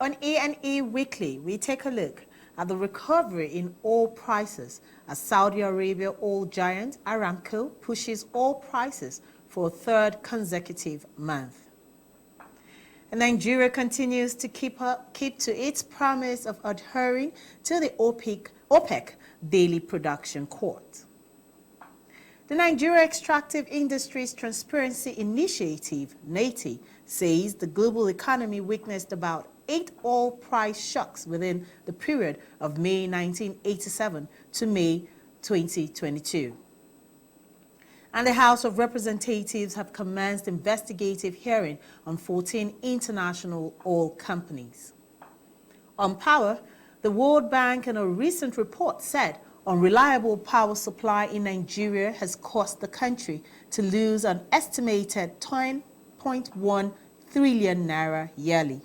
On E&E Weekly, we take a look at the recovery in oil prices as Saudi Arabia oil giant ARAMCO pushes oil prices for a third consecutive month. And Nigeria continues to keep to its promise of adhering to the OPEC daily production quota. The Nigeria Extractive Industries Transparency Initiative, NEITI, says the global economy witnessed about 8 oil price shocks within the period of May 1987 to May 2022. And the House of Representatives have commenced investigative hearing on 14 international oil companies. On power, the World Bank in a recent report said unreliable power supply in Nigeria has caused the country to lose an estimated 10.1 trillion naira yearly.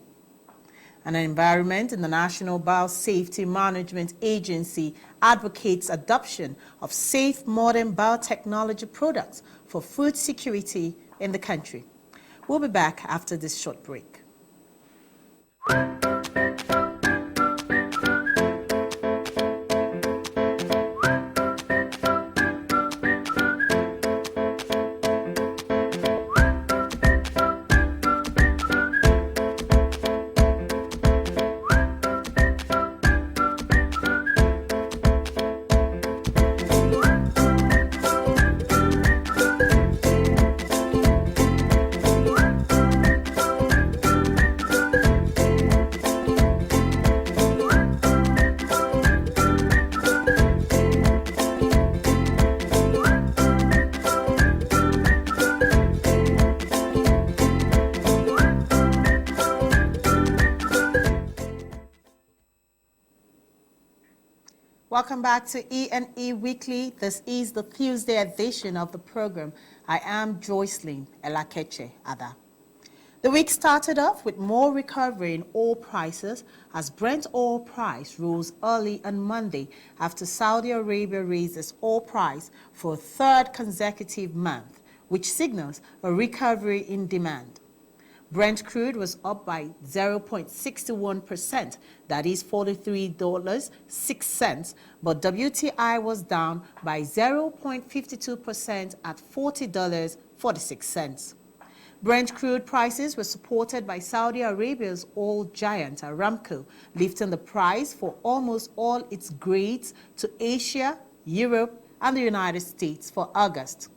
And environment in the National Biosafety Management Agency advocates adoption of safe modern biotechnology products for food security in the country. We'll be back after this short break. Welcome back to E&E Weekly. This is the Tuesday edition of the program. I am Joycelyn Elakeche Ada. The week started off with more recovery in oil prices as Brent oil price rose early on Monday after Saudi Arabia raised its oil price for a third consecutive month, which signals a recovery in demand. Brent crude was up by 0.61%, that is $43.06, but WTI was down by 0.52% at $40.46. Brent crude prices were supported by Saudi Arabia's oil giant Aramco, lifting the price for almost all its grades to Asia, Europe, and the United States for August.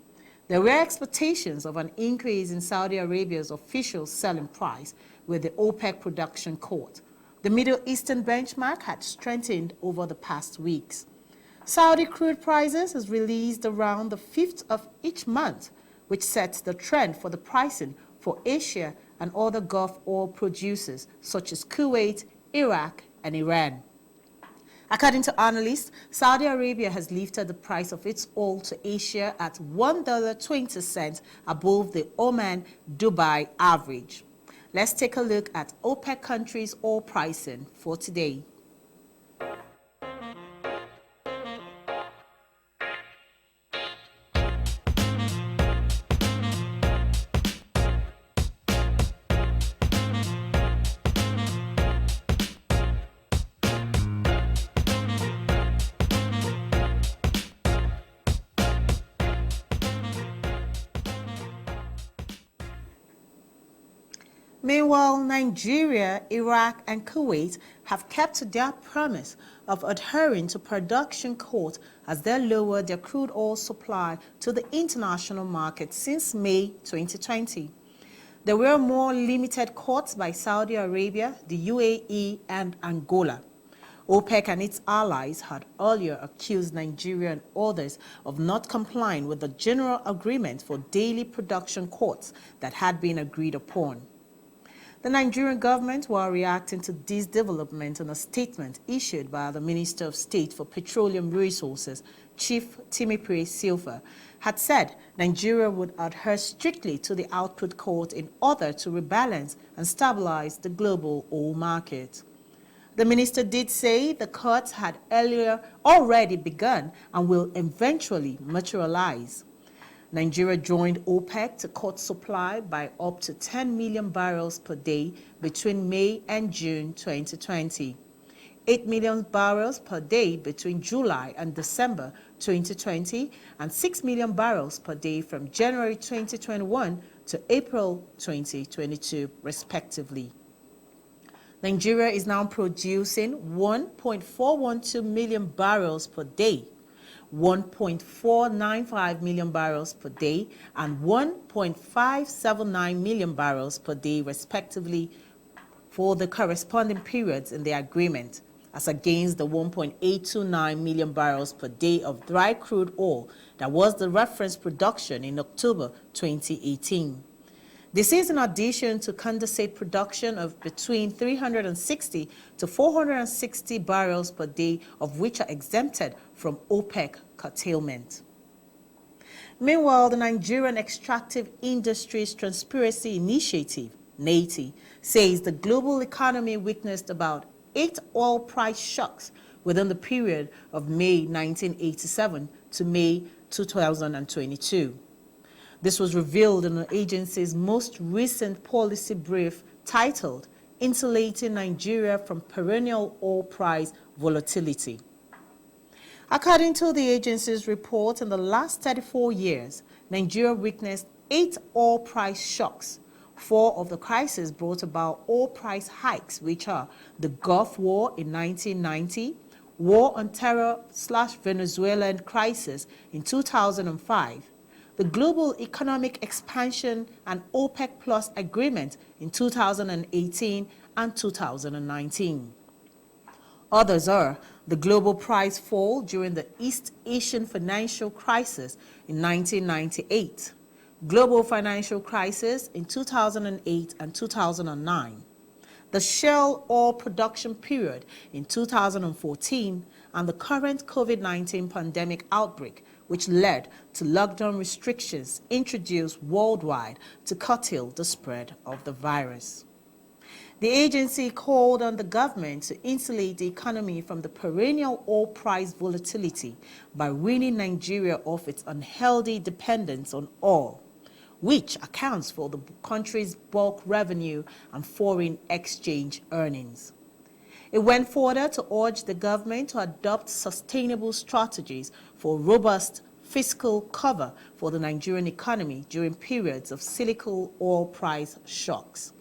There were expectations of an increase in Saudi Arabia's official selling price with the OPEC production quota. The Middle Eastern benchmark had strengthened over the past weeks. Saudi crude prices is released around the 5th of each month, which sets the trend for the pricing for Asia and other Gulf oil producers such as Kuwait, Iraq, and Iran. According to analysts, Saudi Arabia has lifted the price of its oil to Asia at $1.20 above the Oman-Dubai average. Let's take a look at OPEC countries' oil pricing for today. Meanwhile, Nigeria, Iraq, and Kuwait have kept to their promise of adhering to production quota as they lowered their crude oil supply to the international market since May 2020. There were more limited quotas by Saudi Arabia, the UAE, and Angola. OPEC and its allies had earlier accused Nigeria and others of not complying with the general agreement for daily production quotas that had been agreed upon. The Nigerian government, while reacting to this development in a statement issued by the Minister of State for Petroleum Resources, Chief Timipre Silva, had said Nigeria would adhere strictly to the output quota in order to rebalance and stabilize the global oil market. The minister did say the cuts had already begun and will eventually materialize. Nigeria joined OPEC to cut supply by up to 10 million barrels per day between May and June 2020. 8 million barrels per day between July and December 2020, and 6 million barrels per day from January 2021 to April 2022, respectively. Nigeria is now producing 1.412 million barrels per day, 1.495 million barrels per day, and 1.579 million barrels per day, respectively, for the corresponding periods in the agreement, as against the 1.829 million barrels per day of dry crude oil that was the reference production in October 2018. This is in addition to condensate production of between 360 to 460 barrels per day, of which are exempted from OPEC curtailment. Meanwhile, the Nigerian Extractive Industries Transparency Initiative, NEITI, says the global economy witnessed about 8 oil price shocks within the period of May 1987 to May 2022. This was revealed in the agency's most recent policy brief titled Insulating Nigeria from Perennial Oil Price Volatility. According to the agency's report, in the last 34 years, Nigeria witnessed 8 oil price shocks. 4 of the crises brought about oil price hikes, which are the Gulf War in 1990, War on Terror/Venezuelan crisis in 2005, the Global Economic Expansion and OPEC Plus Agreement in 2018 and 2019. Others are the global price fall during the East Asian financial crisis in 1998, global financial crisis in 2008 and 2009, the shale oil production period in 2014, and the current COVID-19 pandemic outbreak, which led to lockdown restrictions introduced worldwide to curtail the spread of the virus. The agency called on the government to insulate the economy from the perennial oil price volatility by weaning Nigeria off its unhealthy dependence on oil, which accounts for the country's bulk revenue and foreign exchange earnings. It went further to urge the government to adopt sustainable strategies for robust fiscal cover for the Nigerian economy during periods of cyclical oil price shocks.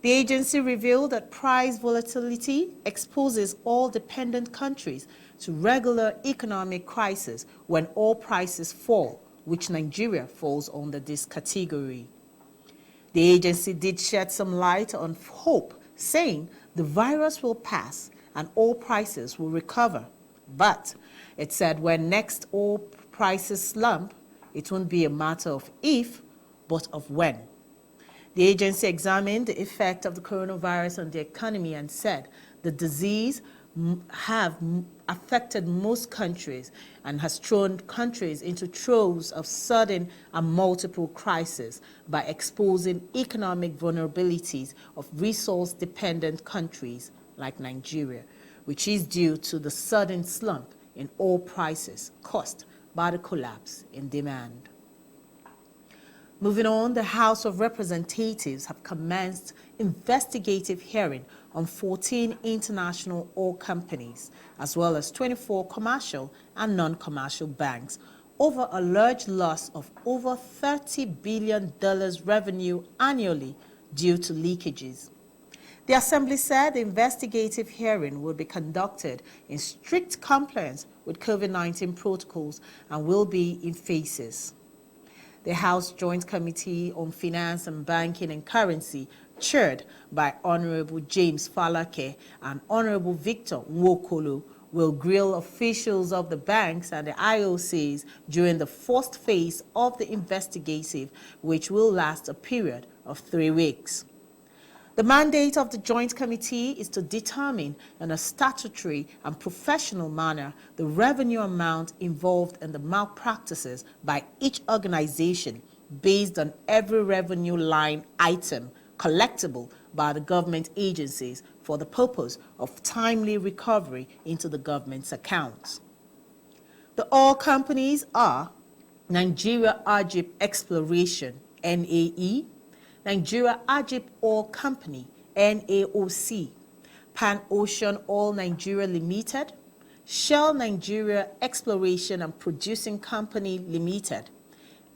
The agency revealed that price volatility exposes oil-dependent countries to regular economic crises when oil prices fall, which Nigeria falls under this category. The agency did shed some light on hope, saying the virus will pass and oil prices will recover. But it said when next oil prices slump, it won't be a matter of if, but of when. The agency examined the effect of the coronavirus on the economy and said the disease have affected most countries and has thrown countries into throes of sudden and multiple crises by exposing economic vulnerabilities of resource-dependent countries like Nigeria, which is due to the sudden slump in oil prices caused by the collapse in demand. Moving on, the House of Representatives have commenced investigative hearing on 14 international oil companies, as well as 24 commercial and non-commercial banks, over a large loss of over $30 billion revenue annually due to leakages. The Assembly said the investigative hearing will be conducted in strict compliance with COVID-19 protocols and will be in phases. The House Joint Committee on Finance and Banking and Currency, chaired by Honorable James Falake and Honorable Victor Nwokolo, will grill officials of the banks and the IOCS during the first phase of the investigative, which will last a period of 3 weeks. The mandate of the Joint Committee is to determine in a statutory and professional manner the revenue amount involved in the malpractices by each organization based on every revenue line item collectible by the government agencies for the purpose of timely recovery into the government's accounts. The oil companies are Nigeria Ajib Exploration, NAE, Nigeria Ajib Oil Company, NAOC, Pan Ocean Oil Nigeria Limited, Shell Nigeria Exploration and Producing Company Limited,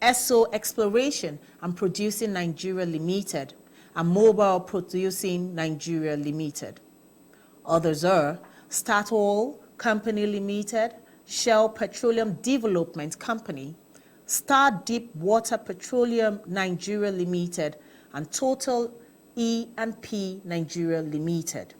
ESSO Exploration and Producing Nigeria Limited, and Mobile Producing Nigeria Limited. Others are Statoil Company Limited, Shell Petroleum Development Company, Star Deep Water Petroleum Nigeria Limited, and Total E&P Nigeria Limited.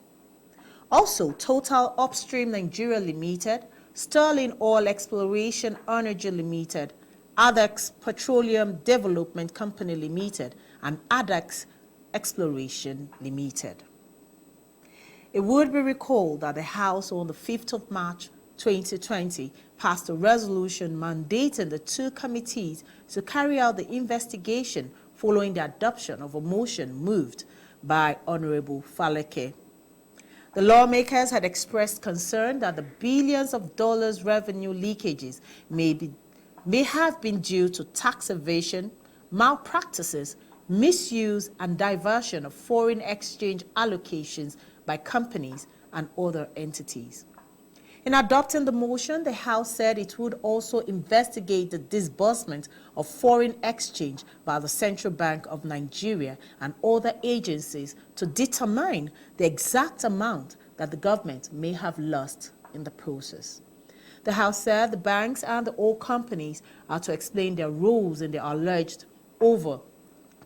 Also, Total Upstream Nigeria Limited, Sterling Oil Exploration Energy Limited, ADEX Petroleum Development Company Limited, and ADEX Exploration Limited. It would be recalled that the House on the 5th of March 2020 passed a resolution mandating the two committees to carry out the investigation following the adoption of a motion moved by Honorable Faleke. The lawmakers had expressed concern that the billions of dollars revenue leakages may have been due to tax evasion, malpractices, misuse, and diversion of foreign exchange allocations by companies and other entities. In adopting the motion, the House said it would also investigate the disbursement of foreign exchange by the Central Bank of Nigeria and other agencies to determine the exact amount that the government may have lost in the process. The House said the banks and the oil companies are to explain their roles in the alleged over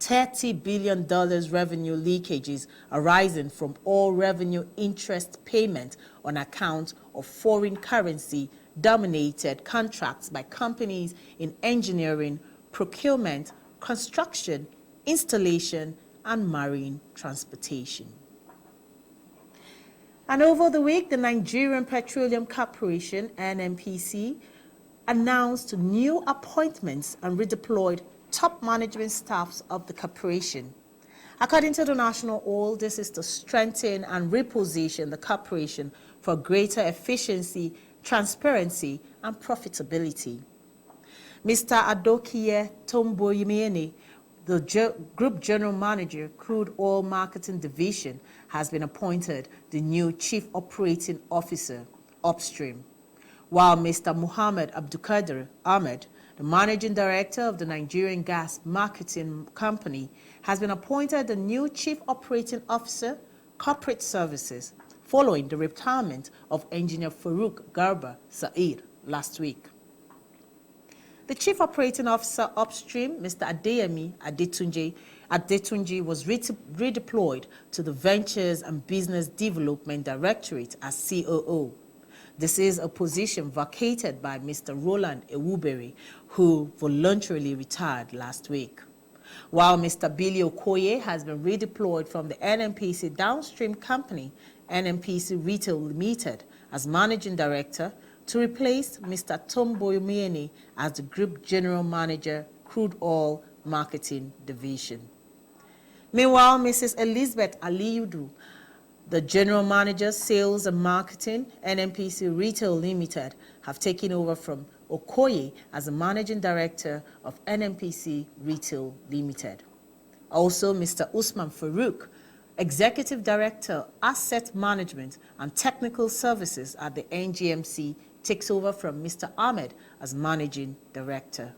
$30 billion revenue leakages arising from all revenue interest payment on account of foreign currency dominated contracts by companies in engineering, procurement, construction, installation, and marine transportation. And over the week, the Nigerian Petroleum Corporation, NNPC, announced new appointments and redeployed top management staffs of the corporation. According to the National Oil, this is to strengthen and reposition the corporation for greater efficiency, transparency, and profitability. Mr. Adokiye Tomboyimene, the Group General Manager, Crude Oil Marketing Division, has been appointed the new Chief Operating Officer, Upstream, while Mr. Muhammad Abdulkadir Ahmed, the Managing Director of the Nigerian Gas Marketing Company, has been appointed the new Chief Operating Officer, Corporate Services, following the retirement of Engineer Farouk Garba Said last week. The Chief Operating Officer Upstream, Mr. Adeyemi Adetunji, was redeployed to the Ventures and Business Development Directorate as COO. This is a position vacated by Mr. Roland Ewuberi, who voluntarily retired last week. While Mr. Billy Okoye has been redeployed from the NNPC downstream company, NNPC Retail Limited, as Managing Director to replace Mr. Tomboyimene as the Group General Manager, Crude Oil Marketing Division. Meanwhile, Mrs. Elizabeth Aliyudu, the General Manager, Sales and Marketing, NNPC Retail Limited, have taken over from Okoye as the Managing Director of NNPC Retail Limited. Also, Mr. Usman Farouk, Executive Director, Asset Management and Technical Services at the NGMC, takes over from Mr. Ahmed as Managing Director.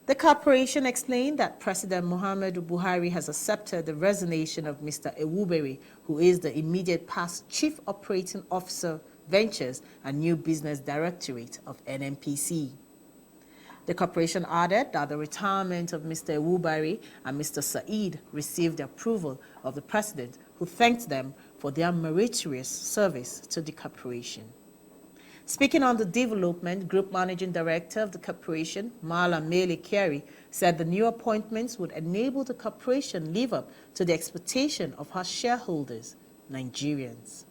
The corporation explained that President Muhammadu Buhari has accepted the resignation of Mr. Ewuberi, who is the immediate past Chief Operating Officer, Ventures and New Business Directorate of NNPC. The corporation added that the retirement of Mr. Ewuberi and Mr. Said received the approval of the President, who thanked them for their meritorious service to the corporation. Speaking on the development, Group Managing Director of the corporation, Mala Mele Kerry, said the new appointments would enable the corporation live up to the expectation of her shareholders, Nigerians.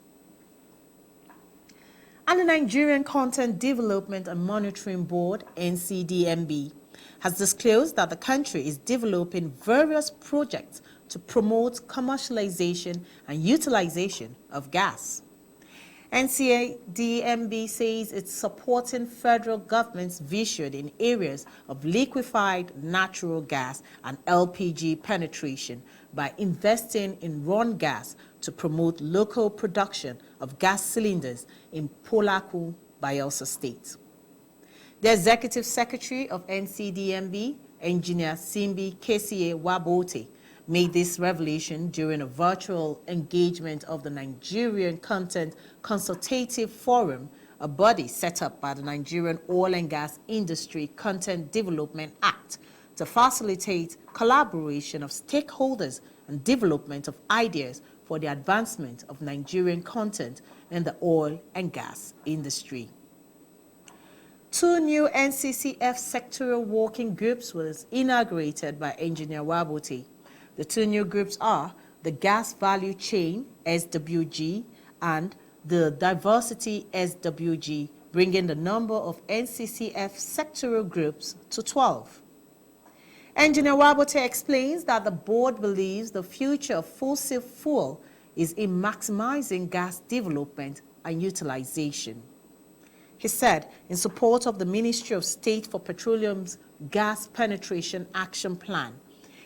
And the Nigerian Content Development and Monitoring Board, NCDMB, has disclosed that the country is developing various projects to promote commercialization and utilization of gas. NCDMB says it's supporting federal government's vision in areas of liquefied natural gas and LPG penetration by investing in run gas to promote local production of gas cylinders in Polaku, Bayelsa State. The Executive Secretary of NCDMB, Engineer Simbi Kesie Wabote, made this revelation during a virtual engagement of the Nigerian Content Consultative Forum, a body set up by the Nigerian Oil and Gas Industry Content Development Act to facilitate collaboration of stakeholders and development of ideas for the advancement of Nigerian content in the oil and gas industry. 2 new NCCF sectoral working groups was inaugurated by Engineer Wabote. The 2 new groups are the Gas Value Chain, SWG, and the Diversity, SWG, bringing the number of NCCF sectoral groups to 12. Engineer Wabote explains that the board believes the future of fossil fuel is in maximizing gas development and utilization. He said, in support of the Ministry of State for Petroleum's Gas Penetration Action Plan,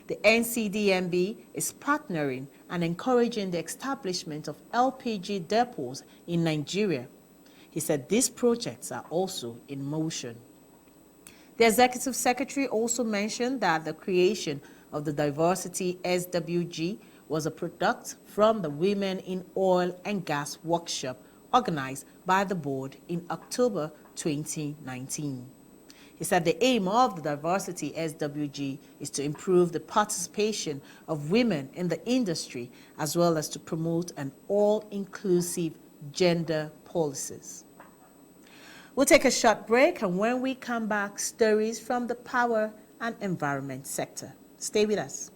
the NCDMB is partnering and encouraging the establishment of LPG depots in Nigeria. He said these projects are also in motion. The Executive Secretary also mentioned that the creation of the Diversity SWG was a product from the Women in Oil and Gas workshop organized by the board in October 2019. He said the aim of the Diversity SWG is to improve the participation of women in the industry as well as to promote an all-inclusive gender policies. We'll take a short break, and when we come back, stories from the power and environment sector. Stay with us.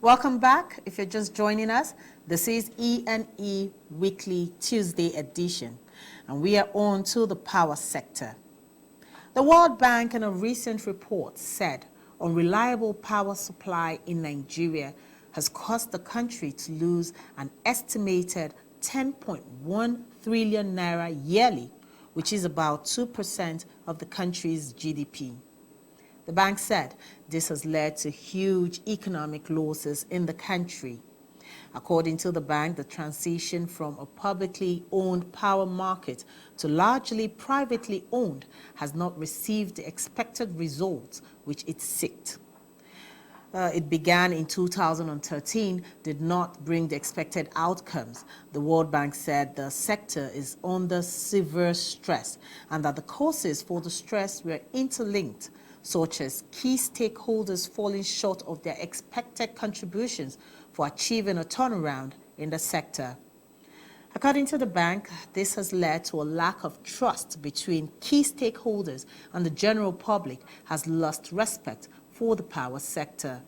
Welcome back. If you're just joining us, this is E&E Weekly Tuesday edition, and we are on to the power sector. The World Bank in a recent report said unreliable power supply in Nigeria has caused the country to lose an estimated 10.1 trillion naira yearly, which is about 2% of the country's GDP. The bank said this has led to huge economic losses in the country. According to the bank, the transition from a publicly owned power market to largely privately owned has not received the expected results which it sought. It began in 2013, did not bring the expected outcomes. The World Bank said the sector is under severe stress and that the causes for the stress were interlinked, such as key stakeholders falling short of their expected contributions for achieving a turnaround in the sector. According to the bank, this has led to a lack of trust between key stakeholders, and the general public has lost respect for the power sector.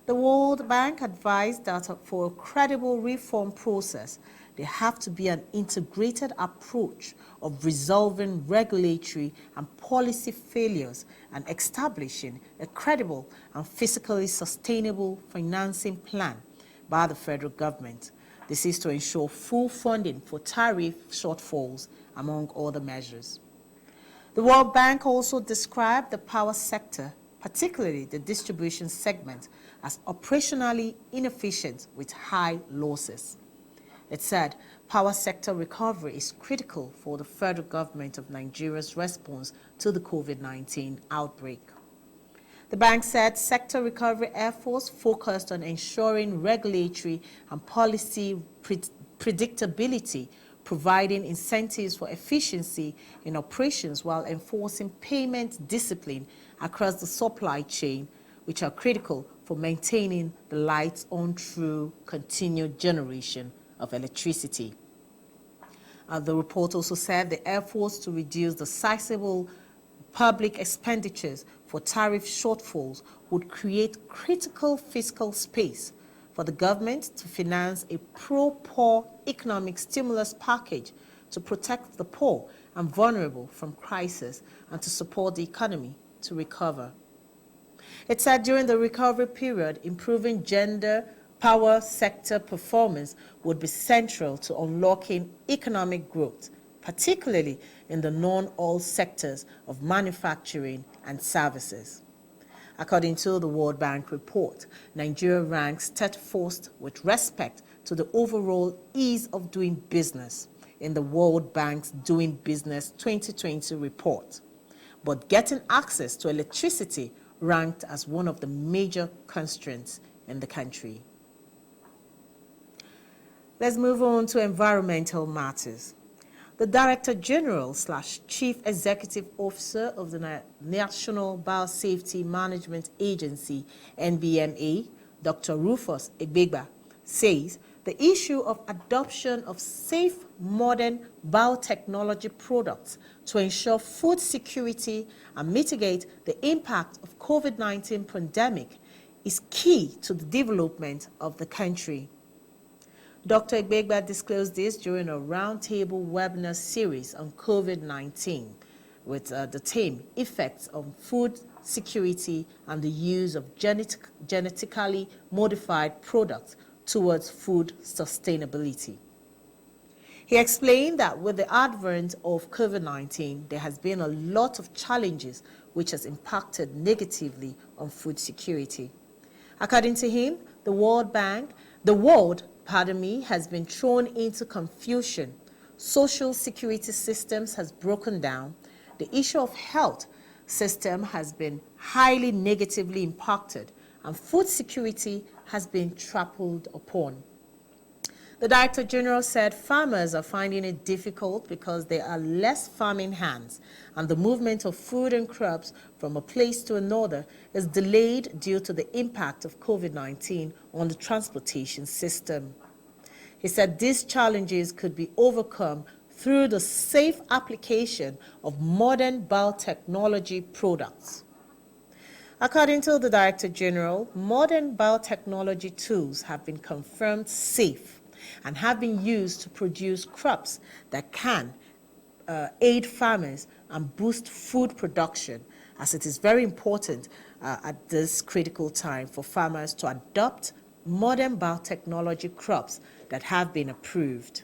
The World Bank advised that for a credible reform process, there have to be an integrated approach of resolving regulatory and policy failures and establishing a credible and fiscally sustainable financing plan by the federal government. This is to ensure full funding for tariff shortfalls, among other measures. The World Bank also described the power sector, particularly the distribution segment, as operationally inefficient with high losses. It said power sector recovery is critical for the federal government of Nigeria's response to the COVID-19 outbreak. The bank said sector recovery efforts focused on ensuring regulatory and policy predictability, providing incentives for efficiency in operations while enforcing payment discipline across the supply chain, which are critical for maintaining the lights on through continued generation of electricity. The report also said the efforts to reduce the sizable public expenditures for tariff shortfalls would create critical fiscal space for the government to finance a pro-poor economic stimulus package to protect the poor and vulnerable from crisis and to support the economy to recover. It said during the recovery period, improving gender power sector performance would be central to unlocking economic growth, particularly in the non-oil sectors of manufacturing and services. According to the World Bank report, Nigeria ranks 31st with respect to the overall ease of doing business in the World Bank's Doing Business 2020 report. But getting access to electricity ranked as one of the major constraints in the country. Let's move on to environmental matters. The Director General / Chief Executive Officer of the National Biosafety Management Agency, NBMA, Dr. Rufus Egbegba, says the issue of adoption of safe, modern biotechnology products to ensure food security and mitigate the impact of COVID-19 pandemic is key to the development of the country. Dr. Egbegba disclosed this during a roundtable webinar series on COVID-19 with the theme, Effects on Food Security and the Use of Genetically Modified Products Towards Food Sustainability. He explained that with the advent of COVID-19, there has been a lot of challenges which has impacted negatively on food security. According to him, the world has been thrown into confusion. Social security systems has broken down. The issue of health system has been highly negatively impacted, and food security has been trampled upon. The Director General said farmers are finding it difficult because there are less farming hands, and the movement of food and crops from a place to another is delayed due to the impact of COVID-19 on the transportation system. He said these challenges could be overcome through the safe application of modern biotechnology products. According to the Director General, modern biotechnology tools have been confirmed safe and have been used to produce crops that can aid farmers and boost food production, as it is very important at this critical time for farmers to adopt modern biotechnology crops that have been approved.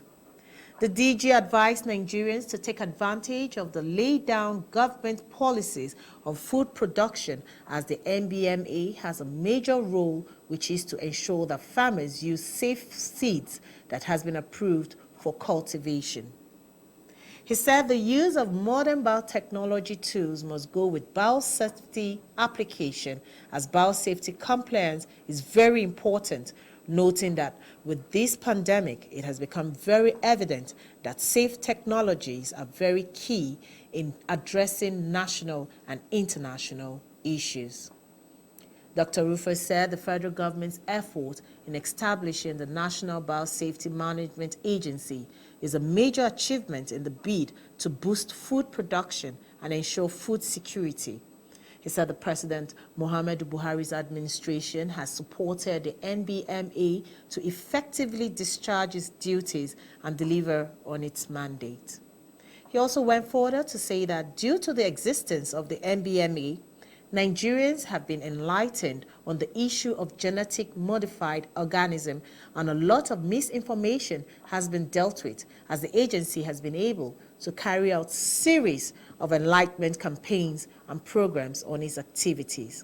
The DG advised Nigerians to take advantage of the laid down government policies on food production, as the NBMA has a major role, which is to ensure that farmers use safe seeds that has been approved for cultivation. He said the use of modern biotechnology tools must go with biosafety application, as biosafety compliance is very important, noting that with this pandemic, it has become very evident that safe technologies are very key in addressing national and international issues. Dr. Rufus said the federal government's effort in establishing the National Biosafety Management Agency is a major achievement in the bid to boost food production and ensure food security. He said the President Muhammadu Buhari's administration has supported the NBMA to effectively discharge its duties and deliver on its mandate. He also went further to say that due to the existence of the NBMA, Nigerians have been enlightened on the issue of genetic modified organism, and a lot of misinformation has been dealt with, as the agency has been able to carry out series of enlightenment campaigns and programs on its activities.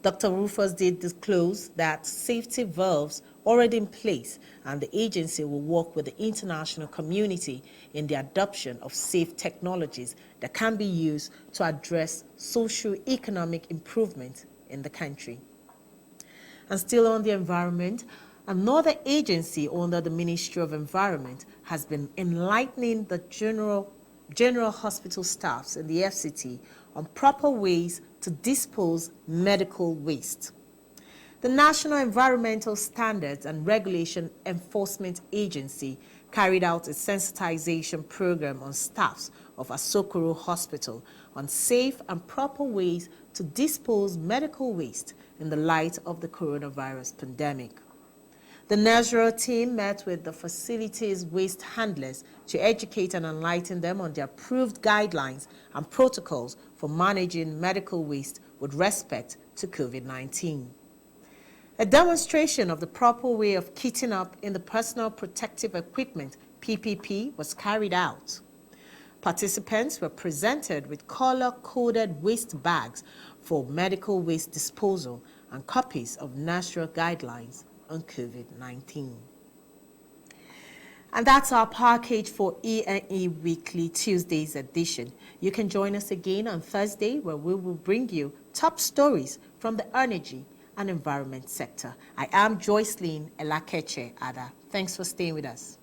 Dr. Rufus did disclose that safety valves already in place, and the agency will work with the international community in the adoption of safe technologies that can be used to address socio-economic improvement in the country. And still on the environment, Another agency under the Ministry of Environment has been enlightening the general hospital staffs in the FCT on proper ways to dispose medical waste. The National Environmental Standards and Regulation Enforcement Agency carried out a sensitization program on staffs of Asokoro Hospital on safe and proper ways to dispose medical waste in the light of the coronavirus pandemic. The NAIRA team met with the facility's waste handlers to educate and enlighten them on the approved guidelines and protocols for managing medical waste with respect to COVID-19. A demonstration of the proper way of kitting up in the personal protective equipment, PPP, was carried out. Participants were presented with color-coded waste bags for medical waste disposal and copies of national guidelines on COVID-19. And that's our package for E&E Weekly Tuesday's edition. You can join us again on Thursday, where we will bring you top stories from the energy and environment sector. I am Joycelyn Elakeche Ada. Thanks for staying with us.